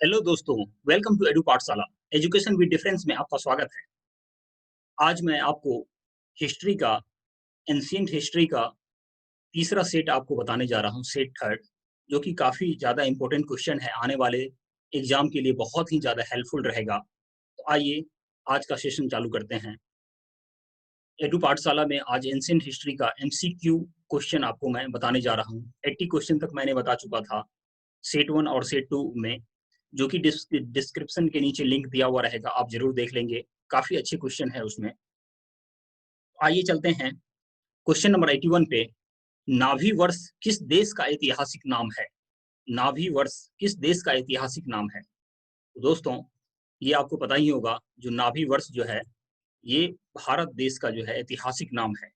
Hello दोस्तों, welcome to edu पाठशाला। Education with difference में आपका स्वागत है। आज मैं आपको हिस्ट्री का, एंशिएंट हिस्ट्री का तीसरा सेट आपको बताने जा रहा हूँ, सेट थर्ड, जो कि काफ़ी ज़्यादा इम्पोर्टेंट क्वेश्चन है, आने वाले एग्ज़ाम के लिए बहुत ही ज़्यादा हेल्पफुल रहेगा। तो आइए, आज का सेशन चालू करते हैं। एडू पाठशाला में आज एंशिएंट हिस्ट्री का एमसीक्यू क्वेश्चन आपको मैं बताने जा रहा हूँ। 80 क्वेश्चन तक मैंने बता चुका था, सेट 1 और सेट 2 में, जो कि डिस्क्रिप्शन के नीचे लिंक दिया हुआ रहेगा, आप ज़रूर देख लेंगे। काफ़ी अच्छे क्वेश्चन है उसमें। आइए चलते हैं क्वेश्चन नंबर 81 पे। नाभी वर्ष किस देश का ऐतिहासिक नाम है? नाभी वर्ष किस देश का ऐतिहासिक नाम है? तो दोस्तों, ये आपको पता ही होगा, जो नाभी वर्ष जो है, ये भारत देश का जो है ऐतिहासिक नाम है।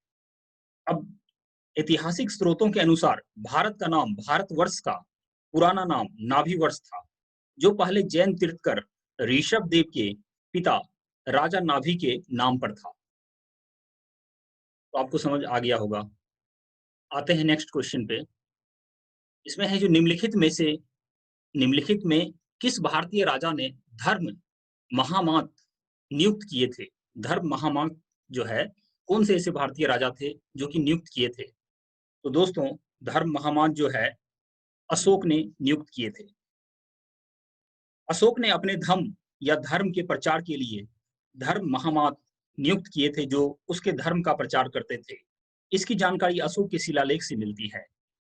अब ऐतिहासिक स्रोतों के अनुसार भारत का नाम, भारतवर्ष का पुराना नाम नाभी वर्ष था, जो पहले जैन तीर्थकर ऋषभ देव के पिता राजा नाभी के नाम पर था। तो आपको समझ आ गया होगा। आते हैं नेक्स्ट क्वेश्चन पे। इसमें है जो निम्नलिखित में किस भारतीय राजा ने धर्म महामात नियुक्त किए थे? धर्म महामात जो है, कौन से ऐसे भारतीय राजा थे जो कि नियुक्त किए थे? तो दोस्तों, धर्म महामात जो है, अशोक ने नियुक्त किए थे। अशोक ने अपने धर्म के प्रचार के लिए धर्म महामात नियुक्त किए थे, जो उसके धर्म का प्रचार करते थे। इसकी जानकारी अशोक के शिलालेख से मिलती है।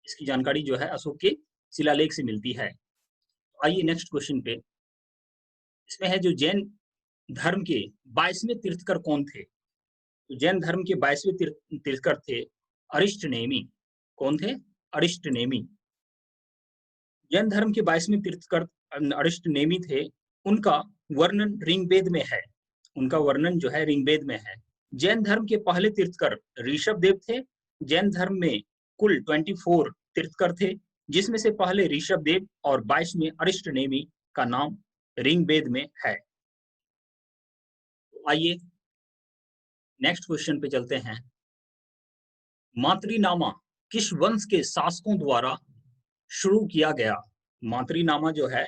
इसकी जानकारी जो है अशोक के शिलालेख से मिलती है। आइए नेक्स्ट क्वेश्चन पे। इसमें है जो जैन धर्म के 22वें तीर्थकर कौन थे? तो जैन धर्म के 22वें तीर्थकर थे अरिष्ट नेमि। कौन थे? अरिष्ट नेमि। जैन धर्म के 22वें तीर्थकर अरिष्ट नेमि थे। उनका वर्णन ऋग्वेद में है। उनका वर्णन जो है ऋग्वेद में है। जैन धर्म के पहले तीर्थकर ऋषभ देव थे। जैन धर्म में कुल 24 तीर्थकर थे, जिसमें से पहले ऋषभ देव और 22वें अरिष्ट नेमि का नाम ऋग्वेद में है। तो आइए नेक्स्ट क्वेश्चन पे चलते हैं। मातृनामा किस वंश के शासकों द्वारा शुरू किया गया? मातृनामा जो है,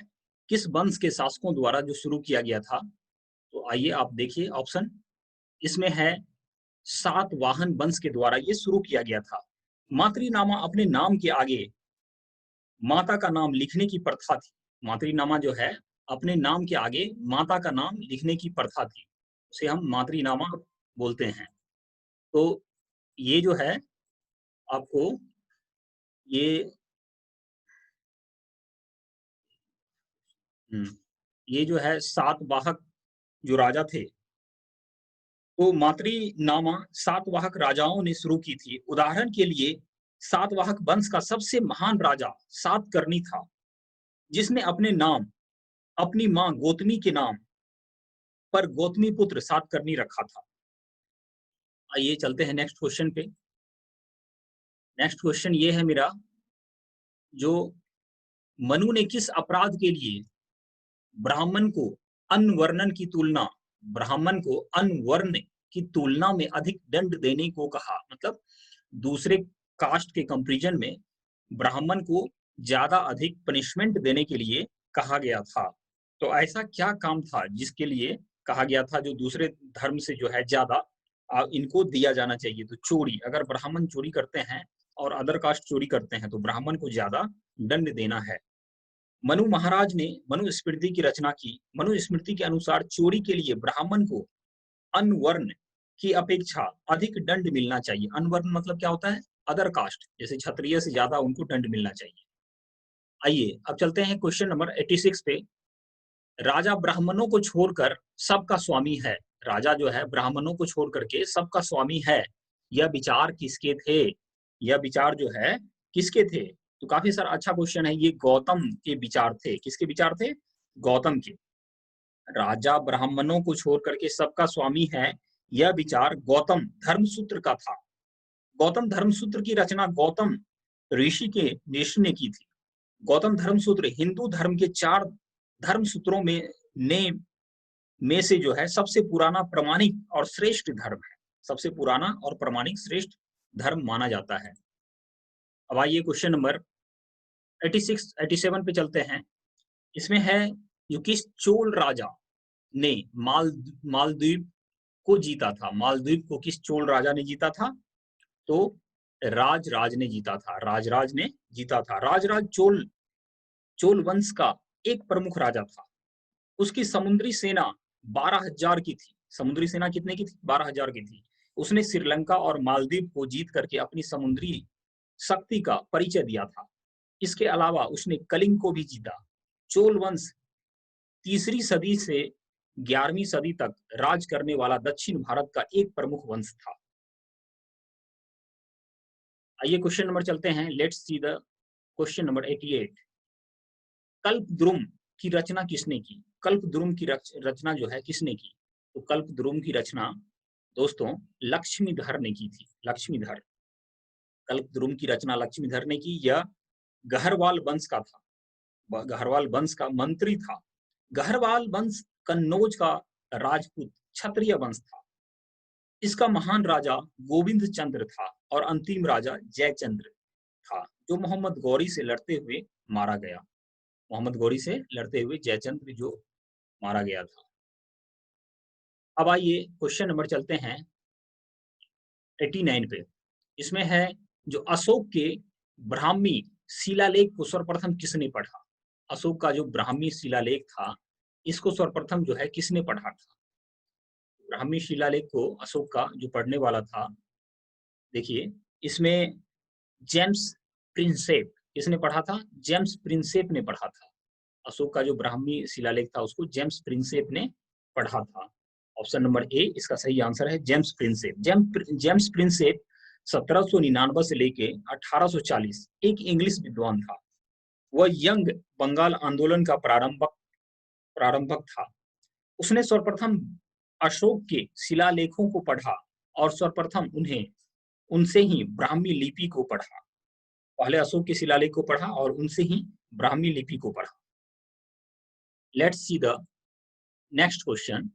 किस वंश के शासकों द्वारा जो शुरू किया गया था? तो आइए आप देखिए ऑप्शन। इसमें है सातवाहन वंश के द्वारा ये शुरू किया गया था। मातृनामा अपने नाम के आगे माता का नाम लिखने की प्रथा थी। मातृनामा जो है, अपने नाम के आगे माता का नाम लिखने की प्रथा थी, उसे हम मातृनामा बोलते हैं। तो ये जो है आपको ये ये जो है सातवाहक जो राजा थे, तो मातृनामा सातवाहक राजाओं ने शुरू की थी। उदाहरण के लिए सातवाहक वंश का सबसे महान राजा सातकर्णी था, जिसने अपने नाम अपनी मां गौतमी के नाम पर गौतमी पुत्र सातकर्णी रखा था। आइए चलते हैं नेक्स्ट क्वेश्चन पे। नेक्स्ट क्वेश्चन ये है मेरा, जो मनु ने किस अपराध के लिए ब्राह्मण को अनवर्णन की तुलना ब्राह्मण को अनवर्ण की तुलना में अधिक दंड देने को कहा? मतलब दूसरे कास्ट के कंपैरिजन में ब्राह्मण को ज्यादा अधिक पनिशमेंट देने के लिए कहा गया था। तो ऐसा क्या काम था जिसके लिए कहा गया था, जो दूसरे धर्म से जो है ज्यादा इनको दिया जाना चाहिए? तो चोरी, अगर ब्राह्मण चोरी करते हैं और अदर कास्ट चोरी करते हैं, तो ब्राह्मण को ज्यादा दंड देना है। मनु महाराज ने मनुस्मृति की रचना की। मनुस्मृति के अनुसार चोरी के लिए ब्राह्मण को अनवर्ण की अपेक्षा अधिक दंड मिलना चाहिए। अनवर्ण मतलब क्या होता है? अदर कास्ट, जैसे क्षत्रिय से ज्यादा उनको दंड मिलना चाहिए। आइए अब चलते हैं क्वेश्चन नंबर 86 पे। राजा ब्राह्मणों को छोड़कर सबका स्वामी है। राजा जो है ब्राह्मणों को छोड़ करके सबका स्वामी है, यह विचार किसके थे? यह विचार जो है किसके थे? तो काफी सारा अच्छा क्वेश्चन है। ये गौतम के विचार थे। किसके विचार थे? गौतम के। राजा ब्राह्मणों को छोड़ करके सबका स्वामी है, यह विचार गौतम धर्मसूत्र का था। गौतम धर्मसूत्र की रचना गौतम ऋषि के ऋषि ने की थी। गौतम धर्मसूत्र हिंदू धर्म के 4 धर्मसूत्रों ने में से जो है सबसे पुराना, प्रमाणिक और श्रेष्ठ धर्म है। सबसे पुराना और प्रमाणिक श्रेष्ठ धर्म माना जाता है। अब आइए क्वेश्चन नंबर 86 87 पे चलते हैं। इसमें है जो किस चोल राजा ने मालदीव को जीता था? मालदीव को किस चोल राजा ने जीता था? तो राजराज ने जीता था, राजराज ने जीता था। राजराज चोल चोल वंश का एक प्रमुख राजा था। उसकी समुद्री सेना 12,000 की थी। समुद्री सेना कितने की थी? 12,000 की थी। उसने श्रीलंका और मालदीव को जीत करके अपनी समुद्री शक्ति का परिचय दिया था। इसके अलावा उसने कलिंग को भी जीता। चोल वंश 3री सदी से 11वीं सदी तक राज करने वाला दक्षिण भारत का एक प्रमुख वंश था। आइए क्वेश्चन नंबर चलते हैं। Let's see the question number 88। कल्पद्रुम की रचना किसने की? कल्पद्रुम की रचना जो है किसने की? तो कल्पद्रुम की रचना दोस्तों लक्ष्मीधर ने की थी। लक्ष्मीधर, कल्पद्रुम की रचना लक्ष्मीधर ने की। यह गहरवाल वंश का था। गहरवाल वंश का मंत्री था। गहरवाल वंश कन्नौज का राजपूत क्षत्रिय वंश था। इसका महान राजा गोविंद चंद्र था और अंतिम राजा जयचंद्र था, जो मोहम्मद गौरी से लड़ते हुए मारा गया। मोहम्मद गौरी से लड़ते हुए जयचंद्र जो मारा गया था। अब आइए क्वेश्चन नंबर चलते हैं 89 पे। इसमें है जो अशोक के ब्राह्मी शिलालेख को सर्वप्रथम किसने पढ़ा? अशोक का जो ब्राह्मी शिलालेख था, इसको सर्वप्रथम जो है किसने पढ़ा था? ब्राह्मी शिलालेख को अशोक का जो पढ़ने वाला था, देखिए इसमें जेम्स प्रिंसेप, किसने पढ़ा था? जेम्स प्रिंसेप ने पढ़ा था। अशोक का जो ब्राह्मी शिलालेख था उसको जेम्स प्रिंसेप ने पढ़ा था। ऑप्शन नंबर ए इसका सही आंसर है, जेम्स प्रिंसेप। जेम्स प्रिंसेप 1799 से लेके 1840 एक इंग्लिश विद्वान था। वह यंग बंगाल आंदोलन का प्रारंभक था। उसने सर्वप्रथम अशोक के शिलालेखों को पढ़ा और सर्वप्रथम उन्हें उनसे ही ब्राह्मी लिपि को पढ़ा। पहले अशोक के शिलालेख को पढ़ा और उनसे ही ब्राह्मी लिपि को पढ़ा। Let's see the next question,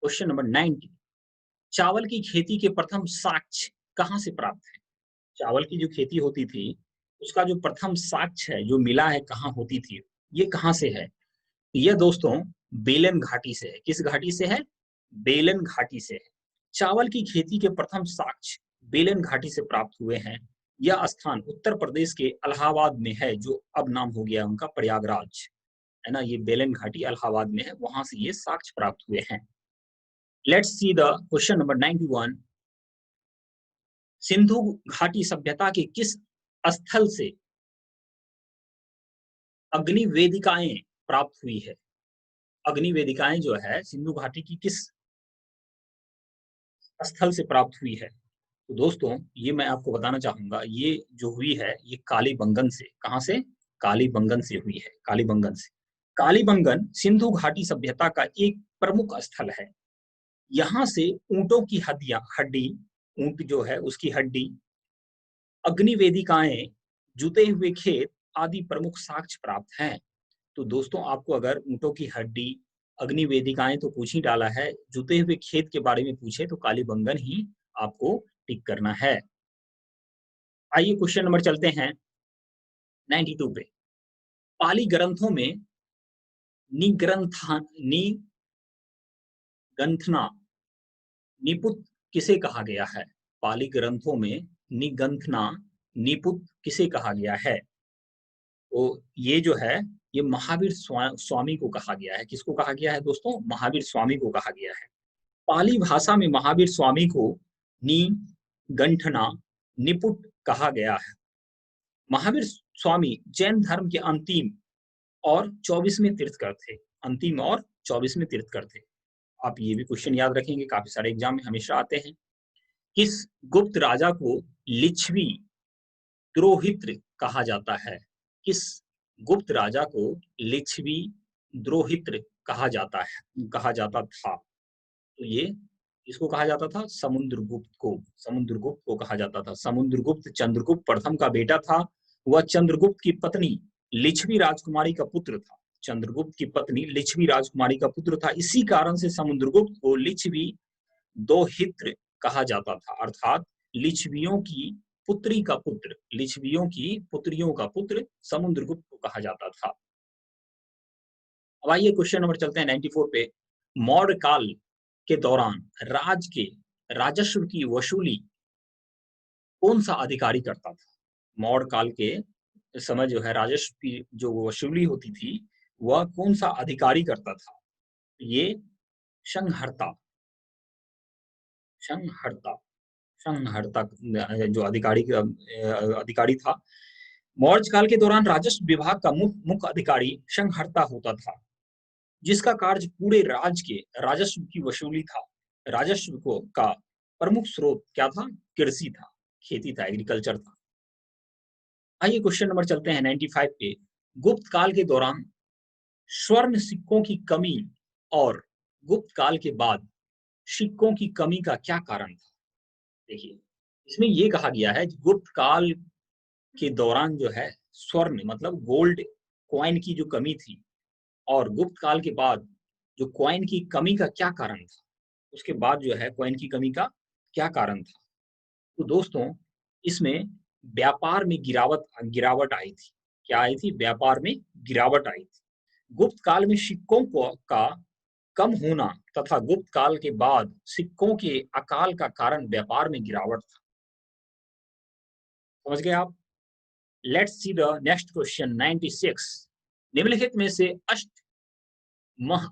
question number 90। चावल की खेती के प्रथम साक्ष्य कहाँ से प्राप्त है? चावल की जो खेती होती थी उसका जो प्रथम साक्ष्य है, जो मिला है, कहाँ होती थी, ये कहाँ से है? यह दोस्तों बेलन घाटी से है। किस घाटी से है? बेलन घाटी से है। चावल की खेती के प्रथम साक्ष्य बेलन घाटी से प्राप्त हुए हैं। यह स्थान उत्तर प्रदेश के इलाहाबाद में है, जो अब नाम हो गया उनका प्रयागराज, है ना। ये बेलन घाटी इलाहाबाद में है, वहां से ये साक्ष्य प्राप्त हुए हैं। Let's see the question number 91। Sindhu घाटी सभ्यता के किस स्थल से अग्नि वेदिकाएं प्राप्त हुई है? अग्नि वेदिकाएं जो है सिंधु घाटी की किस स्थल से प्राप्त हुई है? तो दोस्तों ये मैं आपको बताना चाहूंगा, ये जो हुई है ये कालीबंगन से। कहां से? कालीबंगन से हुई है, कालीबंगन से। कालीबंगन सिंधु घाटी सभ्यता का एक प्रमुख स्थल है। यहाँ से ऊंटों की हड्डी, ऊंट जो है उसकी हड्डी, अग्नि वेदिकाएं, जुते हुए खेत आदि प्रमुख साक्ष्य प्राप्त हैं। तो दोस्तों आपको अगर ऊंटों की हड्डी, अग्नि वेदिकाएं तो पूछ ही डाला है, जुते हुए खेत के बारे में पूछे तो कालीबंगन ही आपको टिक करना है। आइए क्वेश्चन नंबर चलते हैं 92 पे। पाली ग्रंथों में निगंथना निपुत किसे कहा गया है? पाली ग्रंथों में निगंथना निपुत किसे कहा गया है? तो ये जो है ये महावीर स्वामी को कहा गया है। किसको कहा गया है दोस्तों? महावीर स्वामी को कहा गया है। पाली भाषा में महावीर स्वामी को निगंठना निपुट कहा गया है। महावीर स्वामी जैन धर्म के अंतिम और 24वें तीर्थकर थे। अंतिम और 24वें तीर्थकर थे। आप ये भी क्वेश्चन याद रखेंगे, काफी सारे एग्जाम में हमेशा आते हैं। किस गुप्त राजा को लिच्छवी द्रोहित्र कहा जाता है? किस गुप्त राजा को लिच्छवी द्रोहित्र कहा जाता था? तो ये इसको कहा जाता था समुद्रगुप्त को। समुद्रगुप्त को कहा जाता था। समुद्रगुप्त चंद्रगुप्त प्रथम का बेटा था। वह चंद्रगुप्त की पत्नी लिच्छवी राजकुमारी का पुत्र था। चंद्रगुप्त की पत्नी लिच्छवी राजकुमारी का पुत्र था। इसी कारण से समुद्रगुप्त को लिच्छवी दोहित्र कहा जाता था, अर्थात लिच्छवियों की पुत्री का पुत्र, लिच्छवियों की पुत्रियों का पुत्र समुद्रगुप्त को कहा जाता था। अब आइए क्वेश्चन नंबर चलते हैं 94 पे। मौर्य काल के दौरान राजस्व की वसूली कौन सा अधिकारी करता था? मौर्य काल के समय जो है राजस्व की जो वसूली होती थी, वह कौन सा अधिकारी करता था? ये संहर्ता संहर्ता संहर्ता जो अधिकारी था। मौर्य काल के दौरान राजस्व विभाग का मुख्य अधिकारी संहर्ता होता था, जिसका कार्य पूरे राज्य के राजस्व की वसूली था। राजस्व को का प्रमुख स्रोत क्या था? कृषि था, खेती था, एग्रीकल्चर था। आइए क्वेश्चन नंबर चलते हैं 95 पे। गुप्त काल के दौरान स्वर्ण सिक्कों की कमी और गुप्त काल के बाद सिक्कों की कमी का क्या कारण था? देखिए, इसमें ये कहा गया है कि गुप्त काल के दौरान जो है स्वर्ण मतलब गोल्ड कॉइन की जो कमी थी, और गुप्त काल के बाद जो कॉइन की कमी का क्या कारण था? उसके बाद जो है कॉइन की कमी का क्या कारण था? तो दोस्तों, इसमें व्यापार में गिरावट गिरावट आई थी। क्या आई थी? व्यापार में गिरावट आई थी। गुप्त काल में सिक्कों को का कम होना तथा गुप्त काल के बाद सिक्कों के अकाल का कारण व्यापार में गिरावट था। समझ गए आप? Let's see the next question 96। निम्नलिखित में से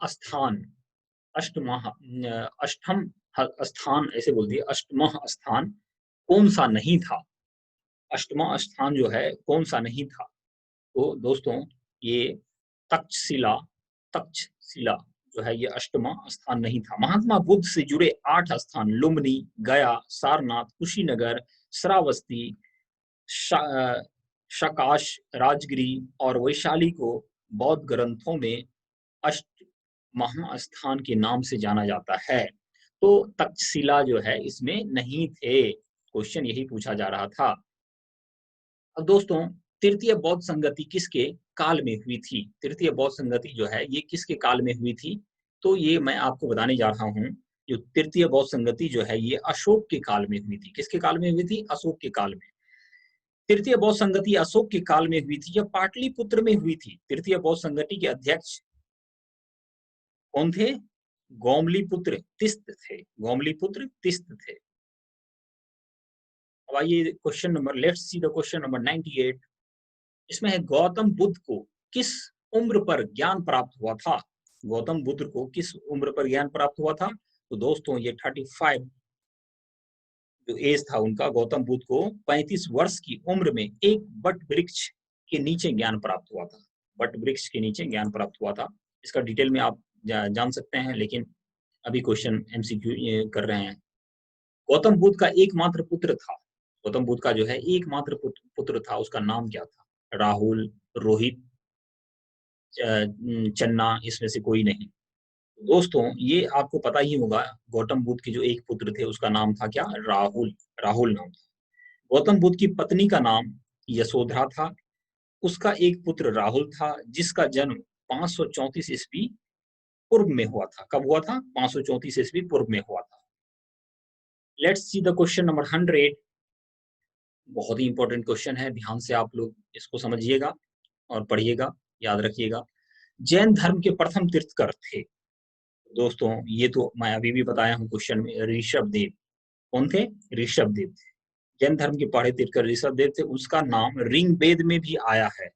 स्थान अष्टम स्थान ऐसे बोल दिए, अष्टम स्थान कौन सा नहीं था? अष्टमा स्थान जो है कौन सा नहीं था? तो दोस्तों, ये तक्षशिला तक्षशिला जो है ये अष्टमा स्थान नहीं था। महात्मा बुद्ध से जुड़े 8 स्थान लुम्बिनी, गया, सारनाथ, कुशीनगर, श्रावस्ती, शकाश, राजगिरी और वैशाली को बौद्ध ग्रंथों में अष्ट महास्थान के नाम से जाना जाता है। तो तक्षशिला जो है इसमें नहीं थे। क्वेश्चन यही पूछा जा रहा था। अब दोस्तों, तृतीय बौद्ध संगति किसके काल में हुई थी? तृतीय बौद्ध संगति जो है ये किसके काल में हुई थी? तो ये मैं आपको बताने जा रहा हूँ। जो तृतीय बौद्ध संगति जो है ये अशोक के काल में हुई थी। किसके काल में हुई थी? अशोक के काल में। तृतीय बौद्ध संगति अशोक के काल में हुई थी, यह पाटलिपुत्र में हुई थी। तृतीय बौद्ध संगति के अध्यक्ष कौन थे? गौमलीपुत्र तिस्त थे। गौमलीपुत्र तिस्त थे। अब आइए question number, let's see the question number 98। इसमें है गौतम बुद्ध को किस उम्र पर ज्ञान प्राप्त हुआ था? गौतम बुद्ध को किस उम्र पर ज्ञान प्राप्त हुआ था? तो दोस्तों, ये 35 जो एज था उनका, गौतम बुद्ध को 35 वर्ष की उम्र में एक बट वृक्ष के नीचे ज्ञान प्राप्त हुआ था। बट वृक्ष के नीचे ज्ञान प्राप्त हुआ था। इसका डिटेल में आप जान सकते हैं, लेकिन अभी क्वेश्चन एमसीक्यू कर रहे हैं। गौतम बुद्ध का एकमात्र पुत्र था। गौतम बुद्ध का जो है एकमात्र पुत्र था, उसका नाम क्या था? राहुल, रोहित, चन्ना, इसमें से कोई नहीं। दोस्तों, ये आपको पता ही होगा, गौतम बुद्ध के जो एक पुत्र थे उसका नाम था क्या? राहुल। राहुल नाम था। गौतम बुद्ध की पत्नी का नाम यशोधरा था। उसका एक पुत्र राहुल था, जिसका जन्म 534 ईस्वी पूर्व में हुआ था। कब हुआ था? 534 ईस्वी पूर्व में हुआ था। Let's see the question number 100। बहुत ही इंपॉर्टेंट क्वेश्चन है, ध्यान से आप लोग इसको समझिएगा और पढ़िएगा, याद रखिएगा। जैन धर्म के प्रथम तीर्थकर थे। दोस्तों, ये तो मैं अभी भी बताया हूँ क्वेश्चन में, ऋषभ देव। कौन थे? ऋषभ देव थे। जैन धर्म के पढ़े तीर्थकर ऋषभ देव थे। उसका नाम ऋग्वेद में भी आया है।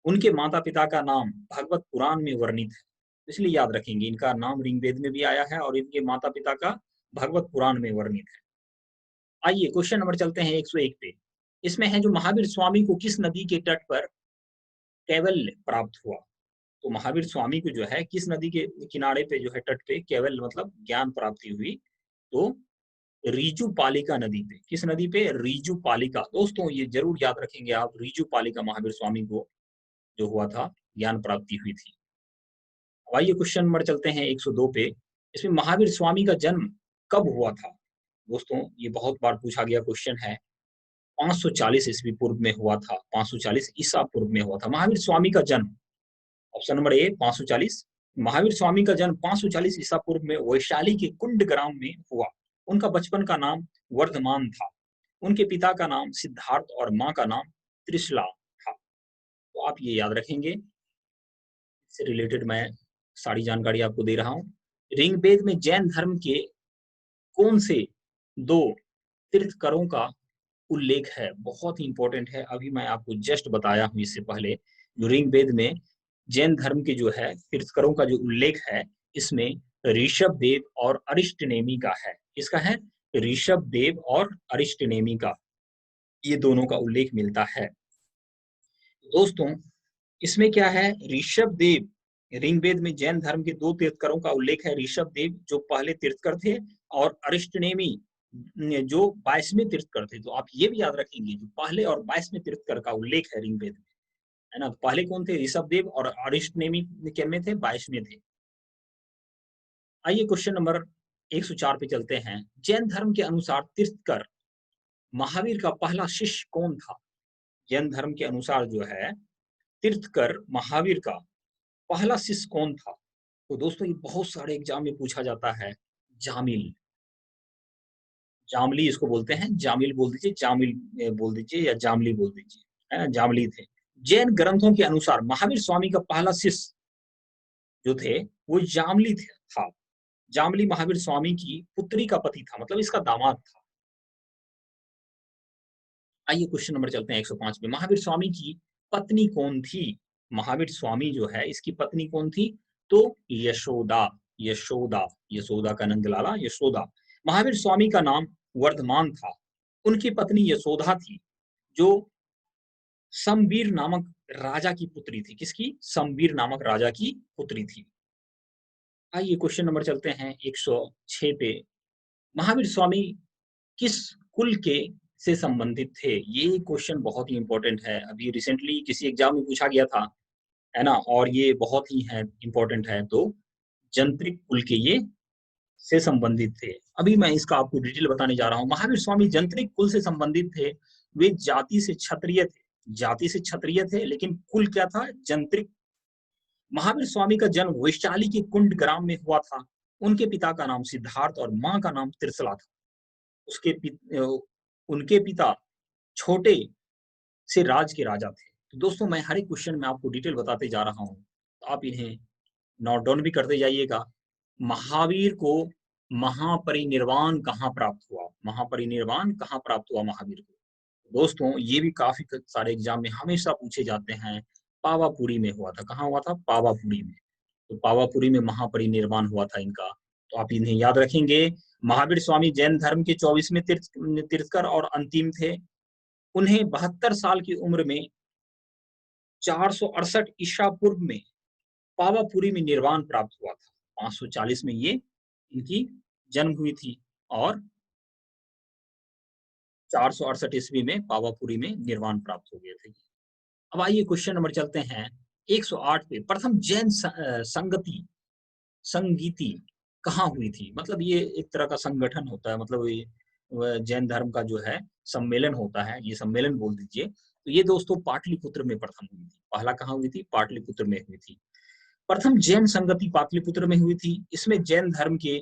उनके माता पिता का नाम भगवत पुराण में वर्णित है, इसलिए याद रखेंगे, इनका नाम ऋग्वेद में भी आया है और इनके माता पिता का भगवत पुराण में वर्णित है। आइए क्वेश्चन नंबर चलते हैं 101 पे। इसमें है जो महावीर स्वामी को किस नदी के तट पर कैवल्य प्राप्त हुआ? तो महावीर स्वामी को जो है किस नदी के किनारे पे जो है तट पे कैवल्य मतलब ज्ञान प्राप्ति हुई? तो रीजू पालिका नदी पे। किस नदी पे? रीजू पालिका। दोस्तों, ये जरूर याद रखेंगे आप, रीजू पालिका महावीर स्वामी को जो हुआ था ज्ञान प्राप्ति हुई थी। अब आइए क्वेश्चन नंबर चलते हैं 102 पे। इसमें महावीर स्वामी का जन्म कब हुआ था? दोस्तों, ये बहुत बार पूछा गया क्वेश्चन है। 540 ईस्वी पूर्व में हुआ था। 540 ईसा पूर्व में हुआ था महावीर स्वामी का जन्म। Option number A 540। Mahavir Swami का जन्म 540 ईसा पूर्व में वैशाली के कुंड ग्राम में हुआ। उनका बचपन का नाम वर्धमान था। उनके पिता का नाम सिद्धार्थ और माँ का नाम त्रिशला था। तो आप ये याद रखेंगे, से रिलेटेड मैं सारी जानकारी आपको दे रहा हूँ। ऋग्वेद में जैन धर्म के कौन से 2 तीर्थंकरों का उल्लेख है? बहुत ही इम्पोर्टेंट है, अभी मैं आपको जस्ट बताया हूँ इससे पहले। जो ऋग्वेद में जैन धर्म के जो है तीर्थंकरों का जो उल्लेख है, इसमें ऋषभदेव और अरिष्टनेमि का है। किसका है? ऋषभदेव और अरिष्टनेमि का, ये दोनों का उल्लेख मिलता है। दोस्तों, इसमें क्या है, ऋषभदेव, ऋग्वेद में जैन धर्म के 2 तीर्थंकरों का उल्लेख है। ऋषभदेव जो पहले तीर्थंकर थे और अरिष्टनेमि जो 22वें तीर्थंकर थे। तो आप ये भी याद रखेंगे, जो पहले और 22वें तीर्थंकर का उल्लेख है ऋग्वेद में, है ना? पहले कौन थे? ऋषभदेव, और अरिष्टनेमि किनमें थे? 22वें थे। आइए क्वेश्चन नंबर 104 पे चलते हैं। जैन धर्म के अनुसार तीर्थंकर महावीर का पहला शिष्य कौन था? जैन धर्म के अनुसार जो है तीर्थंकर महावीर का पहला शिष्य कौन था? तो दोस्तों, ये बहुत सारे एग्जाम में पूछा जाता है। जामिल, जामली इसको बोलते हैं, जामिल बोल दीजिए, जामिल बोल दीजिए, या जामली बोल दीजिए, है ना? जामली थे। जैन ग्रंथों के अनुसार महावीर स्वामी का पहला शिष्य जो थे वो जामली था। जामली महावीर स्वामी की पुत्री का पति था, मतलब इसका दामाद था। आइए क्वेश्चन नंबर चलते हैं 105 में। महावीर स्वामी की पत्नी कौन थी? महावीर स्वामी जो है इसकी पत्नी कौन थी? तो यशोदा, यशोदा, यशोदा का नंद लाला यशोदा। महावीर स्वामी का नाम वर्धमान था। उनकी पत्नी यशोदा थी, जो समवीर नामक राजा की पुत्री थी। किसकी? समवीर नामक राजा की पुत्री थी। आइए क्वेश्चन नंबर चलते हैं 106 पे। महावीर स्वामी किस कुल के से संबंधित थे? ये क्वेश्चन बहुत ही इंपॉर्टेंट है। अभी रिसेंटली किसी एग्जाम में पूछा गया था, है ना? और ये बहुत ही है इंपॉर्टेंट है। तो जंत्रिक कुल के ये से संबंधित थे। अभी मैं इसका आपको डिटेल बताने जा रहा हूँ। महावीर स्वामी जंत्रिक कुल से संबंधित थे। वे जाति से क्षत्रिय थे, जाति से क्षत्रिय थे, लेकिन कुल क्या था? जंत्रिक। महावीर स्वामी का जन्म वैशाली के कुंड ग्राम में हुआ था। उनके पिता का नाम सिद्धार्थ और मां का नाम त्रिशला था। उसके उनके पिता छोटे से राज के राजा थे। तो दोस्तों, मैं हर एक क्वेश्चन में आपको डिटेल बताते जा रहा हूँ, तो आप इन्हें नोट डाउन भी करते जाइएगा। महावीर को महापरिनिर्वाण कहाँ प्राप्त हुआ? महापरिनिर्वाण कहाँ प्राप्त हुआ महावीर को? दोस्तों, ये भी काफी सारे एग्जाम में हमेशा पूछे जाते हैं। पावापुरी में हुआ था। कहाँ हुआ था? पावापुरी में। तो पावापुरी में महापरिनिर्वाण हुआ था इनका। तो आप इन्हें याद रखेंगे। महावीर स्वामी जैन धर्म के 24वें तीर्थंकर और अंतिम थे। उन्हें 72 साल की उम्र में 468 ईसा पूर्व में पावापुरी में निर्वाण प्राप्त हुआ था। 540 में ये इनकी जन्म हुई थी और 468 ईस्वी में पावापुरी में निर्वाण प्राप्त हो गए थे। अब आइए क्वेश्चन नंबर चलते हैं 108 पे। प्रथम जैन संगति संगीति कहाँ हुई थी? मतलब ये एक तरह का संगठन होता है, मतलब ये जैन धर्म का जो है सम्मेलन होता है, ये सम्मेलन बोल दीजिए। तो ये दोस्तों पाटलिपुत्र में प्रथम हुई थी। पहला कहाँ हुई थी? पाटलिपुत्र में हुई थी। प्रथम जैन संगति पाटलिपुत्र में हुई थी। इसमें जैन धर्म के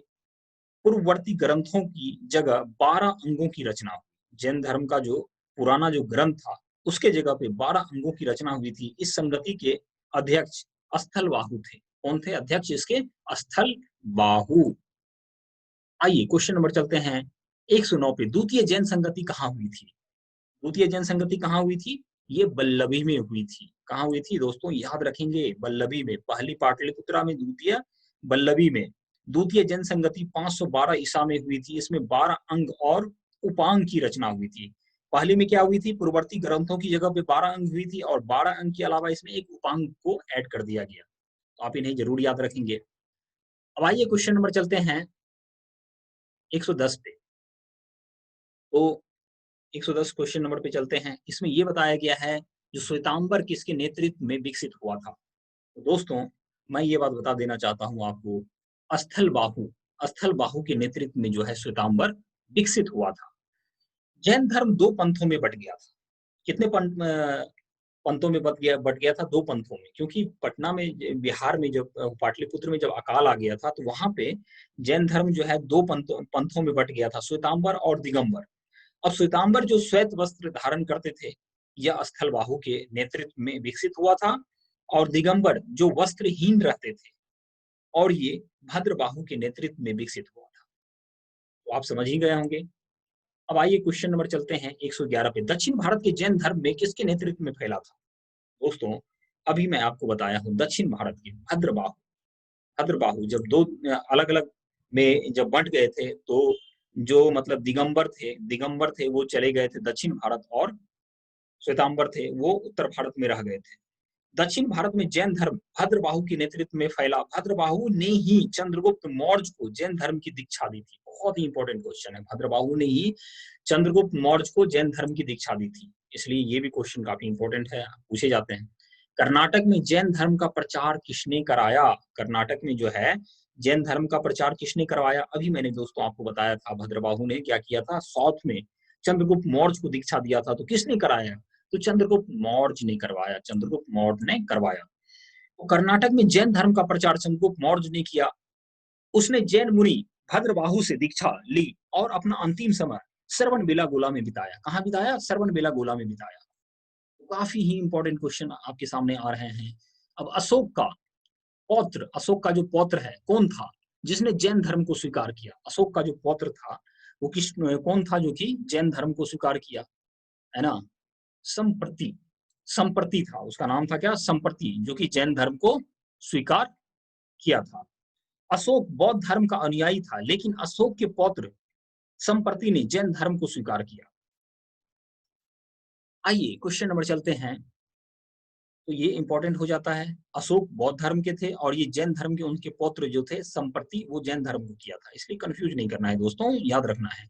पूर्ववर्ती ग्रंथों की जगह 12 अंगों की रचना हुई। जैन धर्म का जो पुराना जो ग्रंथ था, उसके जगह पे 12 अंगों की रचना हुई थी। इस संगति के अध्यक्ष स्थलबाहु थे। कौन थे अध्यक्ष इसके? स्थलबाहु। आइए क्वेश्चन नंबर चलते हैं 109 पे। द्वितीय जैन संगति कहाँ हुई थी? द्वितीय जैन संगति कहाँ हुई थी? ये बल्लभी में हुई थी। कहाँ हुई थी दोस्तों? याद रखेंगे, बल्लभी में। पहली पाटलिपुत्रा में, द्वितीय बल्लभी में। द्वितीय जैन संगति 512 ईसा में हुई थी। इसमें 12 अंग और उपांग की रचना हुई थी। पहली में क्या हुई थी? पूर्ववर्ती ग्रंथों की जगह पे 12 अंग हुई थी, और 12 अंग के अलावा इसमें एक उपांग को ऐड कर दिया गया। तो आप इन्हें जरूर याद रखेंगे। अब आइए क्वेश्चन नंबर चलते हैं 110 पे। तो 110 क्वेश्चन नंबर पे चलते हैं। इसमें ये बताया गया है जो श्वेतांबर किसके नेतृत्व में विकसित हुआ था? तो दोस्तों, मैं ये बात बता देना चाहता हूँ आपको, स्थलबाहु, स्थलबाहु के नेतृत्व में जो है श्वेतांबर विकसित हुआ था। जैन धर्म 2 पंथों में बट गया था। कितने पंथों में बट गया था? 2 पंथों में। क्योंकि पटना में, बिहार में, जब पाटलिपुत्र में जब अकाल आ गया था, तो वहां पे जैन धर्म जो है 2 पंथों में बट गया था, श्वेतांबर और दिगंबर। अब श्वेतांबर जो श्वेत वस्त्र धारण करते थे, यह स्थलबाहु के नेतृत्व में विकसित हुआ था। और दिगंबर जो वस्त्रहीन रहते थे, और ये भद्रबाहु के नेतृत्व में विकसित हुआ था। तो आप समझ ही गए होंगे। अब आइए क्वेश्चन नंबर चलते हैं 111 पे। दक्षिण भारत के जैन धर्म में किसके नेतृत्व में फैला था? दोस्तों, अभी मैं आपको बताया हूँ दक्षिण भारत के भद्रबाहु। भद्रबाहु जब दो अलग-अलग में जब बँट गए थे, तो जो मतलब दिगंबर थे वो चले गए थे दक्षिण भारत, और श्वेतांबर थे वो उत्तर भारत में रह गए थे। दक्षिण भारत में जैन धर्म भद्रबाहु के नेतृत्व में फैला। भद्रबाहु ने ही चंद्रगुप्त मौर्य को जैन धर्म की दीक्षा दी थी। बहुत ही इंपॉर्टेंट क्वेश्चन है। भद्रबाहु ने ही चंद्रगुप्त मौर्य को जैन धर्म की दीक्षा दी थी, इसलिए ये भी क्वेश्चन काफी इंपॉर्टेंट है, पूछे जाते हैं। कर्नाटक में जैन धर्म का प्रचार किसने कराया? कर्नाटक में जो है जैन धर्म का प्रचार किसने करवाया? अभी मैंने दोस्तों आपको बताया था भद्रबाहु ने क्या किया था, साउथ में चंद्रगुप्त मौर्य को दीक्षा दिया था। तो किसने कराया? तो चंद्रगुप्त मौर्य ने करवाया, चंद्रगुप्त मौर्य ने करवाया। तो कर्नाटक में जैन धर्म का प्रचार चंद्रगुप्त मौर्य ने किया। उसने जैन मुनि भद्रबाहु से दीक्षा ली और अपना अंतिम समय श्रवणबेलागोला में बिताया। कहाँ बिताया? श्रवणबेलागोला में बिताया। तो काफी ही इंपॉर्टेंट क्वेश्चन आपके सामने आ रहे हैं। अब अशोक का जो पौत्र है कौन था जिसने जैन धर्म को स्वीकार किया? अशोक का जो पौत्र था वो कौन था जो कि जैन धर्म को स्वीकार किया, है ना? संप्रति संप्रति था, उसका नाम था क्या? संप्रति, जो कि जैन धर्म को स्वीकार किया था। अशोक बौद्ध धर्म का अनुयायी था, लेकिन अशोक के पौत्र संप्रति ने जैन धर्म को स्वीकार किया। आइए क्वेश्चन नंबर चलते हैं। तो ये इंपॉर्टेंट हो जाता है। अशोक बौद्ध धर्म के थे और ये जैन धर्म के उनके पौत्र जो थे संप्रति, वो जैन धर्म को किया था, इसलिए कंफ्यूज नहीं करना है दोस्तों, याद रखना है।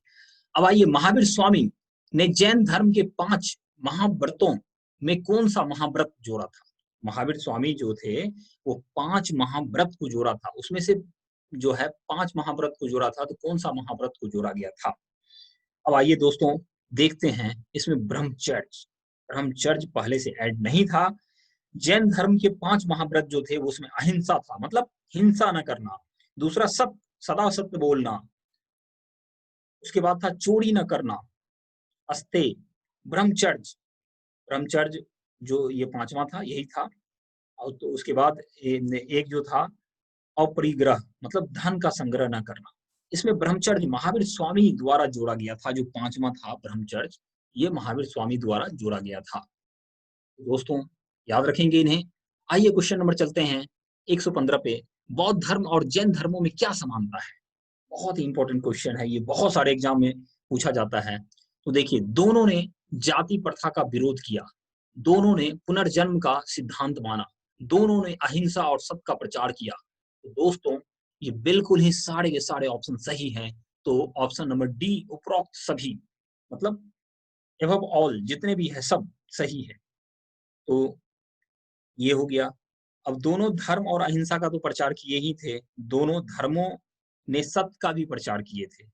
अब आइए, महावीर स्वामी ने जैन धर्म के 5 महाव्रतों में कौन सा महाव्रत जोड़ा था? महावीर स्वामी जो थे वो 5 महाव्रत को जोड़ा था, उसमें से जो है 5 महाव्रत को जोड़ा था, तो कौन सा महाव्रत को जोड़ा गया था? अब आइए दोस्तों देखते हैं, इसमें ब्रह्मचर्य ब्रह्मचर्य पहले से ऐड नहीं था। जैन धर्म के 5 महाव्रत जो थे वो उसमें अहिंसा था, मतलब हिंसा न करना। दूसरा सदा सत्य बोलना। उसके बाद था चोरी न करना, अस्तेय, ब्रह्मचर्य ब्रह्मचर्य जो ये 5वां था, यही था। और तो उसके बाद एक जो था अपरिग्रह, मतलब धन का संग्रह न करना। इसमें ब्रह्मचर्य महावीर स्वामी द्वारा जोड़ा गया था, जो 5वां था ब्रह्मचर्य, ये महावीर स्वामी द्वारा जोड़ा गया था। दोस्तों याद रखेंगे इन्हें। आइए क्वेश्चन नंबर चलते हैं 115 पे। बौद्ध धर्म और जैन धर्मों में क्या समानता है? बहुत ही इंपॉर्टेंट क्वेश्चन है ये, बहुत सारे एग्जाम में पूछा जाता है। तो देखिए, दोनों ने जाति प्रथा का विरोध किया, दोनों ने पुनर्जन्म का सिद्धांत माना, दोनों ने अहिंसा और सत्य का प्रचार किया। तो दोस्तों ये बिल्कुल ही सारे के सारे ऑप्शन सही हैं। तो ऑप्शन नंबर डी, उपरोक्त सभी, मतलब एबव ऑल, जितने भी है सब सही है। तो ये हो गया। अब दोनों धर्म और अहिंसा का तो प्रचार किए ही थे, दोनों धर्मों ने सत्य का भी प्रचार किए थे,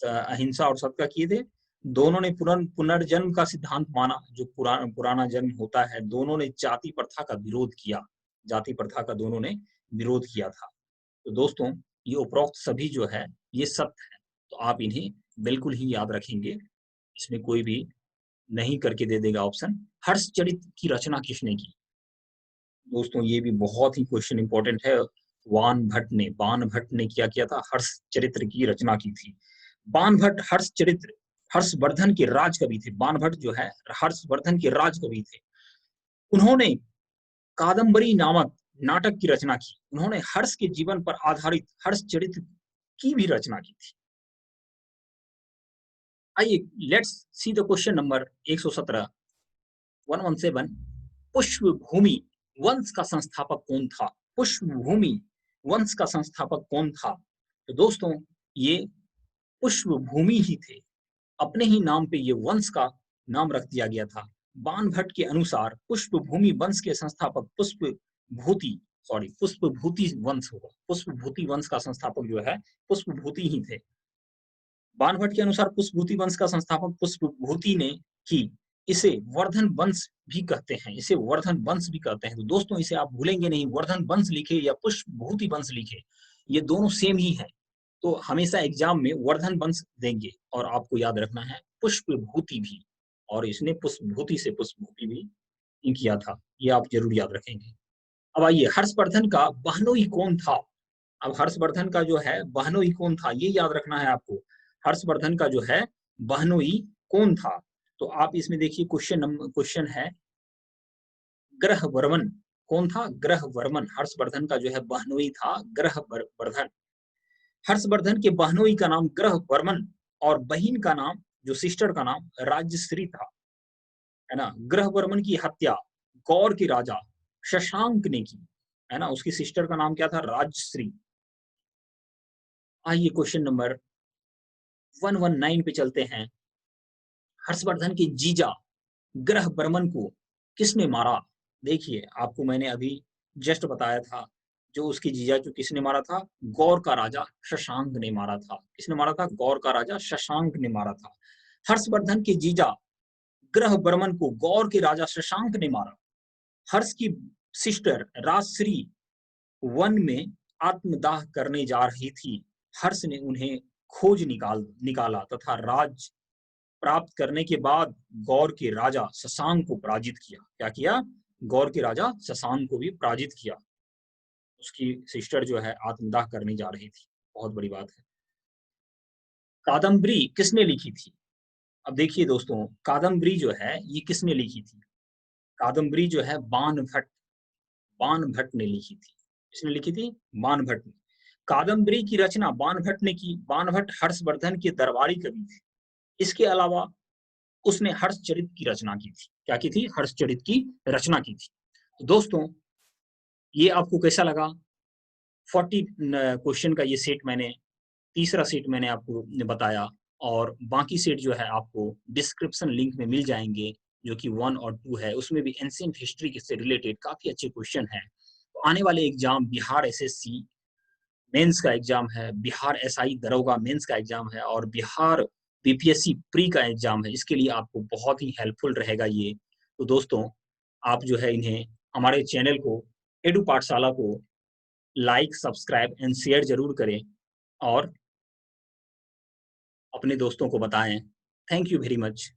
अहिंसा और सत्य का किए थे। दोनों ने पुनर्जन्म का सिद्धांत माना, जो पुराना जन्म होता है। दोनों ने जाति प्रथा का विरोध किया, जाति प्रथा का दोनों ने विरोध किया था। तो दोस्तों ये उपरोक्त सभी जो है ये सत्य है, तो आप इन्हें बिल्कुल ही याद रखेंगे, इसमें कोई भी नहीं करके दे देगा ऑप्शन। हर्षचरित की रचना किसने की? दोस्तों ये भी बहुत ही क्वेश्चन इंपॉर्टेंट है। बाण भट्ट ने क्या किया था? हर्षचरित्र की रचना की थी। बाण भट्ट हर्षचरित्र, हर्षवर्धन के राजकवि थे। बाण भट्ट जो है हर्षवर्धन के राजकवि थे। उन्होंने कादम्बरी नामक नाटक की रचना की। उन्होंने हर्ष के जीवन पर आधारित हर्षचरित्र की भी रचना की थी। आइए let's see the question number 117 117। पुष्पभूमि वंश का संस्थापक कौन था? पुष्पभूमि वंश का संस्थापक कौन था? तो दोस्तों ये पुष्पभूमि ही थे, अपने ही नाम पे ये वंश का नाम रख दिया गया था। बाण भट्ट के अनुसार पुष्पभूमि वंश के संस्थापक पुष्पभूति वंश होगा। पुष्पभूति वंश का संस्थापक जो है पुष्पभूति ही थे। बाण भट्ट के अनुसार पुष्पभूति वंश का संस्थापक पुष्पभूति ने ही। इसे वर्धन वंश भी कहते हैं, इसे वर्धन वंश भी कहते हैं। तो दोस्तों इसे आप भूलेंगे नहीं, वर्धन वंश लिखे या पुष्पभूति वंश लिखे, ये दोनों सेम ही है। तो हमेशा एग्जाम में वर्धन वंश देंगे, और आपको याद रखना है पुष्पभूति भी, और इसने पुष्पभूति से पुष्पभूति भी किया था, ये आप ज़रूर याद रखेंगे। अब आइए, हर्षवर्धन का बहनोई कौन था? अब हर्षवर्धन का जो है बहनोई कौन था, ये याद रखना है आपको। हर्षवर्धन का जो है बहनोई कौन था? तो आप इसमें देखिए क्वेश्चन है ग्रहवर्मन कौन था? ग्रहवर्मन। हर्षवर्धन का जो है बहनोई था ग्रहवर्धन। हर्षवर्धन के बहनोई का नाम ग्रहवर्मन और बहिन का नाम, जो सिस्टर का नाम, राजश्री था, है ना? ग्रहवर्मन की हत्या गौर के राजा शशांक ने की, है ना? उसकी सिस्टर का नाम क्या था? राजश्री। आइए क्वेश्चन नंबर 119 पे चलते हैं। हर्षवर्धन के जीजा ग्रहवर्मन को किसने मारा? देखिए, आपको मैंने अभी जस्ट बताया था, जो उसके जीजा जो किसने मारा था? गौर का राजा शशांक ने मारा था। किसने मारा था? गौर का राजा शशांक ने मारा था। हर्षवर्धन के जीजा ग्रहवर्मन को गौर के राजा शशांक ने मारा। हर्ष की सिस्टर राजश्री वन में आत्मदाह करने जा रही थी। हर्ष ने उन्हें खोज निकाला तथा राज प्राप्त करने के बाद गौर के राजा शशांक को पराजित किया। क्या किया? गौर के राजा शशांक को भी पराजित किया। उसकी सिस्टर जो है आत्मदाह करने जा रही थी। बहुत बड़ी बात है। कादम्बरी किसने लिखी थी? अब देखिए दोस्तों, कादम्बरी जो है ये किसने लिखी थी? कादम्बरी जो है बाण भट्ट ने लिखी थी। किसने लिखी थी? बाण भट्ट ने। कादम्बरी की रचना बाण भट्ट ने की। बाण भट्ट हर्षवर्धन के दरबारी कवि थे। इसके अलावा उसने हर्षचरित की रचना की थी। क्या की थी? हर्षचरित की रचना की थी। तो दोस्तों, ये आपको कैसा लगा? 40 क्वेश्चन का ये सेट मैंने, तीसरा सेट मैंने आपको बताया, और बाकी सेट जो है आपको डिस्क्रिप्शन लिंक में मिल जाएंगे, जो कि 1 और 2 है। उसमें भी एंशिएंट हिस्ट्री से रिलेटेड काफी अच्छे क्वेश्चन हैं। तो आने वाले एग्जाम, बिहार एसएससी मेंस का एग्जाम है, बिहार एसआई दरोगा मेंस का एग्जाम है, और बिहार बीपीएससी प्री का एग्जाम है। इसके लिए आपको बहुत ही हेल्पफुल रहेगा ये। तो दोस्तों, आप जो है इन्हें, हमारे चैनल को, एडू पाठशाला को लाइक, सब्सक्राइब एंड शेयर जरूर करें, और अपने दोस्तों को बताएं। Thank you very much.